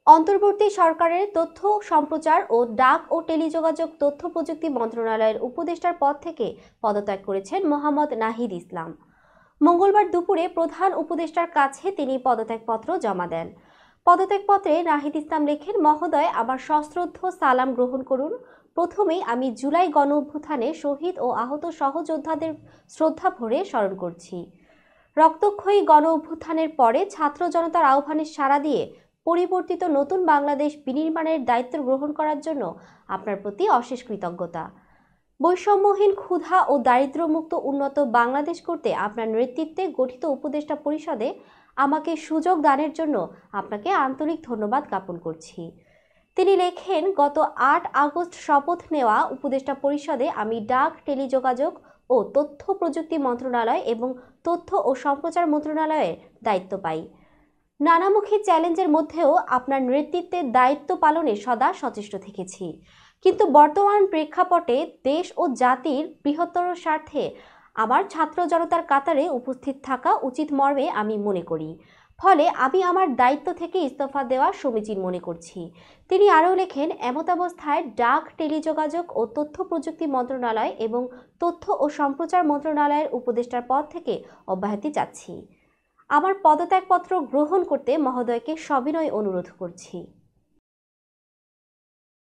অন্তর্বর্তী সরকারের তথ্য সম্প্রচার ও ডাক ও টেলিযোগাযোগ তথ্য প্রযুক্তি মন্ত্রণালয়ের উপদেষ্টার পদ থেকে পদত্যাগ করেছেন মোহাম্মদ নাহিদ ইসলাম। মঙ্গলবার দুপুরে প্রধান উপদেষ্টার কাছে তিনি পদত্যাগপত্র জমা দেন। পদত্যাগপত্রে নাহিদ ইসলাম লেখেন, মহোদয়, আমার সশ্রদ্ধ সালাম গ্রহণ করুন। প্রথমেই আমি জুলাই গণ অভ্যুত্থানে শহীদ ও আহত সহযোদ্ধাদের শ্রদ্ধা ভরে স্মরণ করছি। রক্তক্ষয়ী গণ অভ্যুত্থানের পরে ছাত্র জনতার আহ্বানে সাড়া দিয়ে পরিবর্তিত নতুন বাংলাদেশ বিনির্মাণের দায়িত্ব গ্রহণ করার জন্য আপনার প্রতি অশেষ কৃতজ্ঞতা। বৈষম্যহীন, ক্ষুধা ও দারিদ্র্যমুক্ত উন্নত বাংলাদেশ করতে আপনার নেতৃত্বে গঠিত উপদেষ্টা পরিষদে আমাকে সুযোগ দানের জন্য আপনাকে আন্তরিক ধন্যবাদ জ্ঞাপন করছি। তিনি লেখেন, গত ৮ আগস্ট শপথ নেওয়া উপদেষ্টা পরিষদে আমি ডাক, টেলিযোগাযোগ ও তথ্য প্রযুক্তি মন্ত্রণালয় এবং তথ্য ও সম্প্রচার মন্ত্রণালয়ের দায়িত্ব পাই। নানামুখী চ্যালেঞ্জের মধ্যেও আপনার নেতৃত্বে দায়িত্ব পালনে সদা সচেষ্ট থেকেছি। কিন্তু বর্তমান প্রেক্ষাপটে দেশ ও জাতির বৃহত্তর স্বার্থে আমার ছাত্র জনতার কাতারে উপস্থিত থাকা উচিত মর্মে আমি মনে করি। ফলে আমি আমার দায়িত্ব থেকে ইস্তফা দেওয়া সমীচীন মনে করছি। তিনি আরও লেখেন, এমতাবস্থায় ডাক, টেলিযোগাযোগ ও তথ্য প্রযুক্তি মন্ত্রণালয় এবং তথ্য ও সম্প্রচার মন্ত্রণালয়ের উপদেষ্টার পদ থেকে অব্যাহতি চাচ্ছি। আমার পদত্যাগপত্র গ্রহণ করতে মহোদয়কে সবিনয় অনুরোধ করছি।